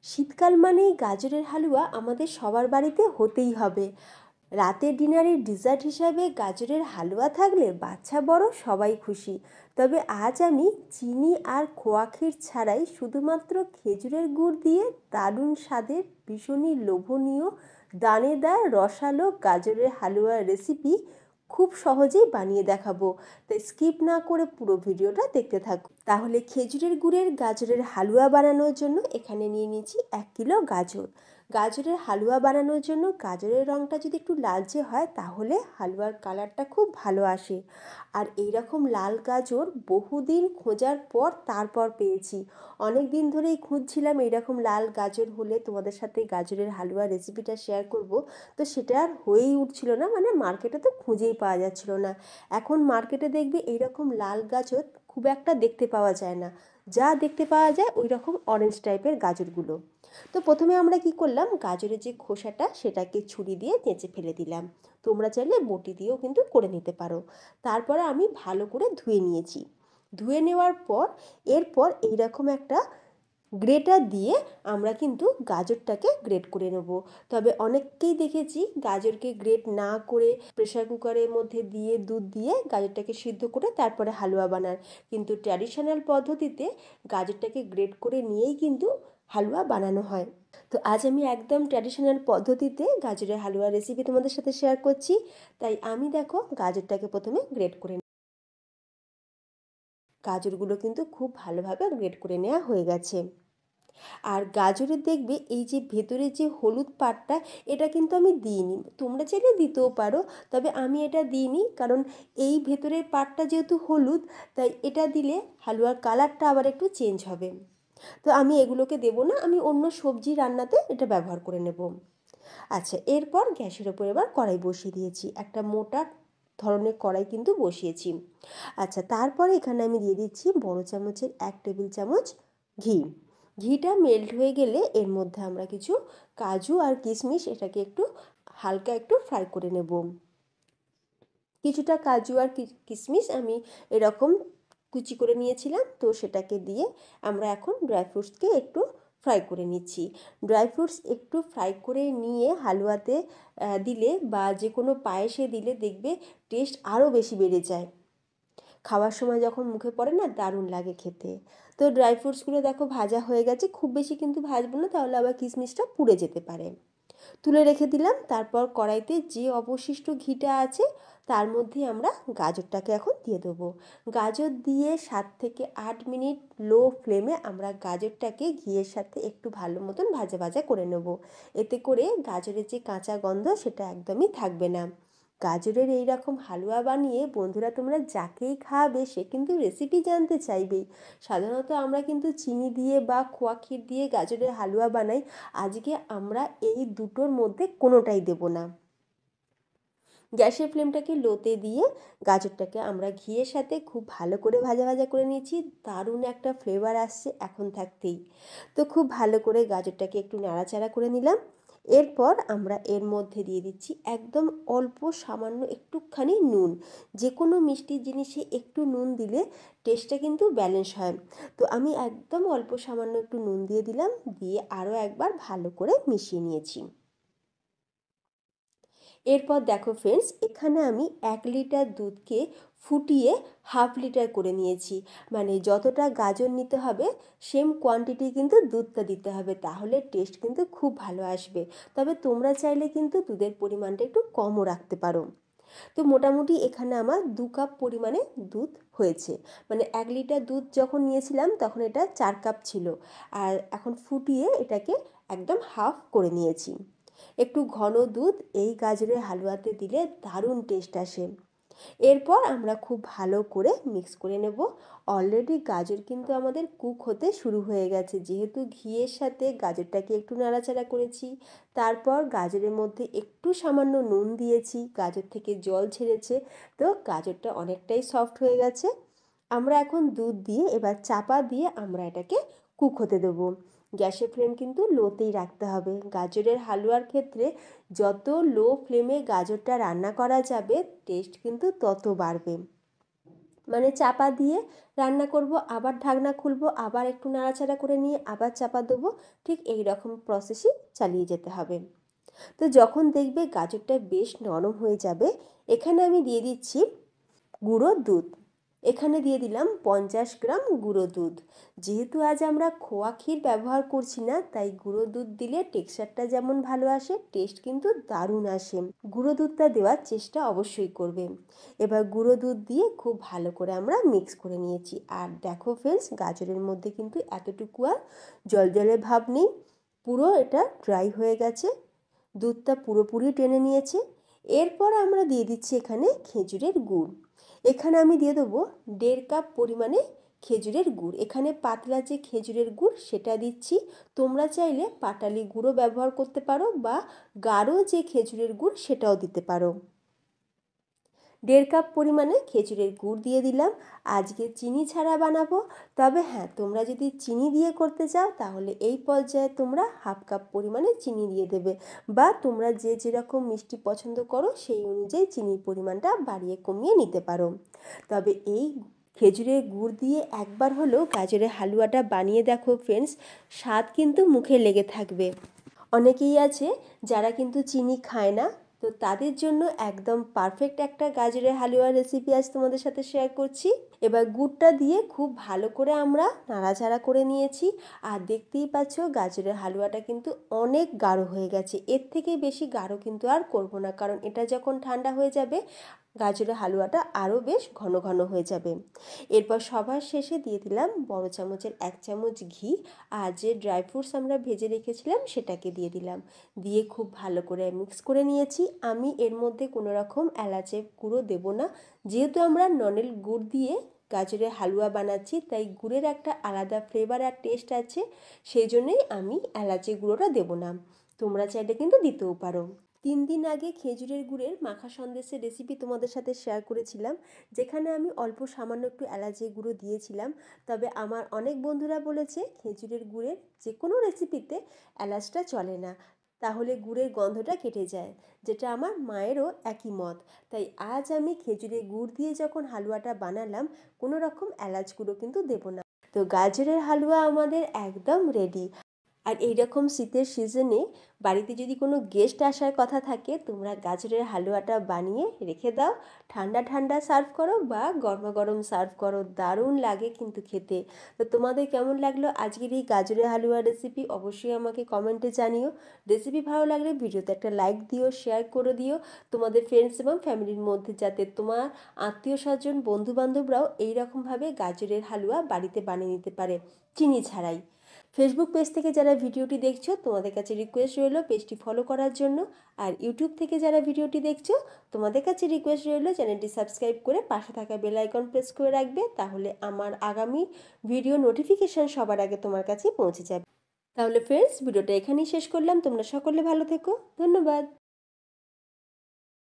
শীতকাল মানেই গাজরের হালুয়া আমাদের সবার বাড়িতে হতেই হবে। রাতের ডিনারের ডিজার্ট হিসাবে গাজরের হালুয়া থাকলে বাচ্চা বড় সবাই খুশি। তবে আজ আমি চিনি আর খোয়া ক্ষীর ছাড়াই শুধুমাত্র খেজুরের গুড় দিয়ে দারুণ স্বাদের ভীষণই লোভনীয় দানেদার রসালো গাজরের হালুয়ার রেসিপি খুব সহজেই বানিয়ে দেখাবো। তাই স্কিপ না করে পুরো ভিডিওটা দেখতে থাকুন। তাহলে খেজুরের গুড়ের গাজরের হালুয়া বানানোর জন্য এখানে নিয়ে নিয়েছি 1 কিলো গাজর। গাজরের হালুয়া বানানোর জন্য গাজরের রঙটা যদি একটু লালচে হয় তাহলে হালুয়ার কালারটা খুব ভালো আসে। আর এই রকম লাল গাজর বহুদিন খোঁজার পর তারপর পেয়েছি। অনেক দিন ধরেই খুঁজছিলাম এইরকম লাল গাজর হলে তোমাদের সাথে গাজরের হালুয়া রেসিপিটা শেয়ার করব। তো সেটা আর হয়েই উঠছিল না, মানে মার্কেটে তো খুঁজেই পাওয়া যাচ্ছিল না। এখন মার্কেটে দেখবে এইরকম লাল গাজর খুব একটা দেখতে পাওয়া যায় না। যা দেখতে পাওয়া যায় ওই রকম অরেঞ্জ টাইপের গাজরগুলো। তো প্রথমে আমরা কি করলাম, গাজরের যে খোসাটা সেটাকে ছুরি দিয়ে নেচে ফেলে দিলাম। তোমরা চাইলে বটি দিয়েও কিন্তু করে নিতে পারো। তারপরে আমি ভালো করে ধুয়ে নিয়েছি। ধুয়ে নেওয়ার পর এরপর এইরকম একটা গ্রেটার দিয়ে আমরা কিন্তু গাজরটাকে গ্রেট করে নেব। তবে অনেককেই দেখেছি গাজরকে গ্রেট না করে প্রেসার কুকারের মধ্যে দিয়ে দুধ দিয়ে গাজরটাকে সিদ্ধ করে তারপরে হালুয়া বানায়, কিন্তু ট্র্যাডিশনাল পদ্ধতিতে গাজরটাকে গ্রেট করে নিয়েই কিন্তু হালুয়া বানানো হয়। তো আজ আমি একদম ট্র্যাডিশনাল পদ্ধতিতে গাজরের হালুয়া রেসিপি তোমাদের সাথে শেয়ার করছি। তাই আমি দেখো গাজরটাকে প্রথমে গ্রেট করে, গাজরগুলো কিন্তু খুব ভালোভাবে গ্রেট করে নেওয়া হয়ে গেছে। আর গাজরের দেখবে এই যে ভেতরে যে হলুদ পাটটা, এটা কিন্তু আমি দিইনি, তোমরা চাইলে দিতেও পারো, তবে আমি এটা দিইনি কারণ এই ভেতরের পাটটা যেহেতু হলুদ, তাই এটা দিলে হালুয়ার কালারটা আবার একটু চেঞ্জ হবে। তো আমি এগুলোকে দেবো না, আমি অন্য সবজি রান্নাতে এটা ব্যবহার করে নেব। আচ্ছা, এরপর গ্যাসের ওপর এবার কড়াই বসিয়ে দিয়েছি, একটা মোটা ধরনের কড়াই কিন্তু বসিয়েছি। আচ্ছা, তারপরে এখানে আমি দিয়ে দিচ্ছি বড় চামচের 1 টেবিল চামচ ঘি। ঘিটা মেল্ট হয়ে গেলে এর মধ্যে আমরা কিছু কাজু আর কিশমিশ এটাকে একটু হালকা একটু ফ্রাই করে নেব। কিছুটা কাজু আর কিশমিশ আমি এরকম কুচি করে নিয়েছিলাম, তো সেটাকে দিয়ে আমরা এখন ড্রাই ফ্রুটসকে একটু ফ্রাই করে নিচ্ছি। ড্রাই ফ্রুটস একটু ফ্রাই করে নিয়ে হালুয়াতে দিলে বা যে কোনো পায়েসে দিলে দেখবে টেস্ট আরও বেশি বেড়ে যায়। খাওয়ার সময় যখন মুখে পড়ে না, দারুণ লাগে খেতে। তো ড্রাই ফ্রুটসগুলো দেখো ভাজা হয়ে গেছে, খুব বেশি কিন্তু ভাজবো না, তাহলে আবার কিশমিশটা পুড়ে যেতে পারে। তুলে রেখে দিলাম। তারপর কড়াইতে যে অবশিষ্ট ঘিটা আছে তার মধ্যে আমরা গাজরটাকে এখন দিয়ে দেবো। গাজর দিয়ে 7 থেকে 8 মিনিট লো ফ্লেমে আমরা গাজরটাকে ঘিয়ের সাথে একটু ভালো মতন ভাজা ভাজা করে নেব। এতে করে গাজরের যে কাঁচা গন্ধ সেটা একদমই থাকবে না। গাজরের এই রকম হালুয়া বানিয়ে বন্ধুরা তোমরা যাকেই খাওয়াবে সে কিন্তু রেসিপি জানতে চাইবেই। সাধারণত আমরা কিন্তু চিনি দিয়ে বা খোয়া ক্ষীর দিয়ে গাজরের হালুয়া বানাই, আজকে আমরা এই দুটোর মধ্যে কোনোটাই দেব না। গ্যাসের ফ্লেমটাকে লোতে দিয়ে গাজরটাকে আমরা ঘিয়ের সাথে খুব ভালো করে ভাজা ভাজা করে নিয়েছি। দারুণ একটা ফ্লেভার আসছে এখন থাকতেই। তো খুব ভালো করে গাজরটাকে একটু নাড়াচাড়া করে নিলাম। এরপর আমরা এর মধ্যে দিয়ে দিচ্ছি একদম অল্প সামান্য একটুখানি নুন। যে কোনো মিষ্টির জিনিসে একটু নুন দিলে টেস্টটা কিন্তু ব্যালেন্স হয়। তো আমি একদম অল্প সামান্য একটু নুন দিয়ে দিলাম, দিয়ে আরও একবার ভালো করে মিশিয়ে নিয়েছি। এরপর দেখো ফ্রেন্ডস, এখানে আমি 1 লিটার দুধকে ফুটিয়ে হাফ লিটার করে নিয়েছি। মানে যতটা গাজর নিতে হবে সেম কোয়ান্টিটি কিন্তু দুধটা দিতে হবে, তাহলে টেস্ট কিন্তু খুব ভালো আসবে। তবে তোমরা চাইলে কিন্তু দুধের পরিমাণটা একটু কমও রাখতে পারো। তো মোটামুটি এখানে আমার 2 কাপ পরিমাণে দুধ হয়েছে। মানে 1 লিটার দুধ যখন নিয়েছিলাম তখন এটা 4 কাপ ছিল, আর এখন ফুটিয়ে এটাকে একদম হাফ করে নিয়েছি। একটু ঘন দুধ এই গাজরের হালুয়াতে দিলে দারুণ টেস্ট আসে। এরপর আমরা খুব ভালো করে মিক্স করে নেব। অলরেডি গাজর কিন্তু আমাদের কুক হতে শুরু হয়ে গেছে, যেহেতু ঘিয়ের সাথে গাজরটাকে একটু নাড়াচাড়া করেছি। তারপর গাজরের মধ্যে একটু সামান্য নুন দিয়েছি, গাজর থেকে জল ছেড়েছে, তো গাজরটা অনেকটাই সফট হয়ে গেছে। আমরা এখন দুধ দিয়ে এবার চাপা দিয়ে আমরা এটাকে কুক হতে দেবো। গ্যাসের ফ্লেম কিন্তু লোতেই রাখতে হবে। গাজরের হালুয়ার ক্ষেত্রে যত লো ফ্লেমে গাজরটা রান্না করা যাবে টেস্ট কিন্তু তত বাড়বে। মানে চাপা দিয়ে রান্না করব, আবার ঢাকনা খুলবো, আবার একটু নাড়াচাড়া করে নিয়ে আবার চাপা দেবো। ঠিক এই রকম প্রসেসই চালিয়ে যেতে হবে। তো যখন দেখবে গাজরটা বেশ নরম হয়ে যাবে, এখানে আমি দিয়ে দিচ্ছি গুঁড়ো দুধ। এখানে দিয়ে দিলাম 50 গ্রাম গুঁড়ো দুধ। যেহেতু আজ আমরা খোয়া ক্ষীর ব্যবহার করছি না, তাই গুঁড়ো দুধ দিলে টেক্সচারটা যেমন ভালো আসে, টেস্ট কিন্তু দারুণ আসে। গুঁড়ো দুধটা দেওয়ার চেষ্টা অবশ্যই করবে। এবার গুঁড়ো দুধ দিয়ে খুব ভালো করে আমরা মিক্স করে নিয়েছি। আর দেখো ফ্রেন্ডস, গাজরের মধ্যে কিন্তু এতটুকু আর জলজলে ভাব নেই, পুরো এটা ড্রাই হয়ে গেছে, দুধটা পুরোপুরি টেনে নিয়েছে। এরপর আমরা দিয়ে দিচ্ছি এখানে খেজুরের গুড়। এখানে আমি দিয়ে দেবো 1.5 কাপ পরিমাণে খেজুরের গুড়। এখানে পাতলা যে খেজুরের গুড় সেটা দিচ্ছি। তোমরা চাইলে পাটালি গুঁড়ো ব্যবহার করতে পারো বা গাঢ় যে খেজুরের গুড় সেটাও দিতে পারো। 1.5 কাপ পরিমাণে খেজুরের গুড় দিয়ে দিলাম। আজকে চিনি ছাড়া বানাবো, তবে হ্যাঁ, তোমরা যদি চিনি দিয়ে করতে চাও তাহলে এই পর্যায়ে তোমরা 1/2 কাপ পরিমাণে চিনি দিয়ে দেবে, বা তোমরা যে যেরকম মিষ্টি পছন্দ করো সেই অনুযায়ী চিনির পরিমাণটা বাড়িয়ে কমিয়ে নিতে পারো। তবে এই খেজুরের গুড় দিয়ে একবার হলেও গাজরের হালুয়াটা বানিয়ে দেখো ফ্রেন্ডস, স্বাদ কিন্তু মুখে লেগে থাকবে। অনেকেই আছে যারা কিন্তু চিনি খায় না, তো তাদের জন্য একদম পারফেক্ট একটা গাজরের হালুয়ার রেসিপি আজ তোমাদের সাথে শেয়ার করছি। এবার গুড়টা দিয়ে খুব ভালো করে আমরা নাড়াচাড়া করে নিয়েছি। আর দেখতেই পাচ্ছ গাজরের হালুয়াটা কিন্তু অনেক গাঢ় হয়ে গেছে। এর থেকে বেশি গাঢ় কিন্তু আর করব না, কারণ এটা যখন ঠান্ডা হয়ে যাবে গাজরের হালুয়াটা আরও বেশ ঘন ঘন হয়ে যাবে। এরপর সবার শেষে দিয়ে দিলাম বড় চামচের 1 চামচ ঘি, আর যে ড্রাই ফ্রুটস আমরা ভেজে রেখেছিলাম সেটাকে দিয়ে দিলাম। দিয়ে খুব ভালো করে মিক্স করে নিয়েছি। আমি এর মধ্যে কোনো রকম এলাচের গুঁড়ো দেবো না, যেহেতু আমরা নলের গুড় দিয়ে গাজরের হালুয়া বানাচ্ছি, তাই গুড়ের একটা আলাদা ফ্লেভার আর টেস্ট আছে, সেই জন্যই আমি এলাচের গুঁড়োটা দেবো না। তোমরা চাইলে কিন্তু দিতেও পারো। 3 দিন আগে খেজুরের গুড়ের মাখা সন্দেশের রেসিপি তোমাদের সাথে শেয়ার করেছিলাম, যেখানে আমি অল্প সামান্য একটু এলাচের গুঁড়ো দিয়েছিলাম। তবে আমার অনেক বন্ধুরা বলেছে খেজুরের গুড়ের যে কোনো রেসিপিতে এলাচটা চলে না, তাহলে গুড়ের গন্ধটা কেটে যায়, যেটা আমার মায়েরও একই মত। তাই আজ আমি খেজুরের গুড় দিয়ে যখন হালুয়াটা বানালাম, কোনো রকম এলাচ গুঁড়ো কিন্তু দেবো না। তো গাজরের হালুয়া আমাদের একদম রেডি। আর এইরকম শীতের সিজনে বাড়িতে যদি কোনো গেস্ট আসার কথা থাকে, তোমরা গাজরের হালুয়াটা বানিয়ে রেখে দাও, ঠান্ডা ঠান্ডা সার্ভ করো বা গরমা গরম সার্ভ করো, দারুণ লাগে কিন্তু খেতে। তো তোমাদের কেমন লাগলো আজকের এই গাজরের হালুয়া রেসিপি অবশ্যই আমাকে কমেন্টে জানিও। রেসিপি ভালো লাগলে ভিডিওতে একটা লাইক দিও, শেয়ার করে দিও তোমাদের ফ্রেন্ডস এবং ফ্যামিলির মধ্যে, যাতে তোমার আত্মীয় স্বজন বন্ধুবান্ধবরাও এইরকমভাবে গাজরের হালুয়া বাড়িতে বানিয়ে নিতে পারে চিনি ছাড়াই। ফেসবুক পেজ থেকে যারা ভিডিওটি দেখছো তোমাদের কাছে রিকোয়েস্ট রইল পেজটি ফলো করার জন্য। আর ইউটিউব থেকে যারা ভিডিওটি দেখছো তোমাদের কাছে রিকোয়েস্ট রইল চ্যানেলটি সাবস্ক্রাইব করে পাশে থাকা বেল আইকন প্রেস করে রাখবে, তাহলে আমার আগামী ভিডিও নোটিফিকেশান সবার আগে তোমার কাছে পৌঁছে যাবে। তাহলে ফ্রেন্ডস, ভিডিওটা এখানেই শেষ করলাম। তোমরা সকলে ভালো থেকো, ধন্যবাদ।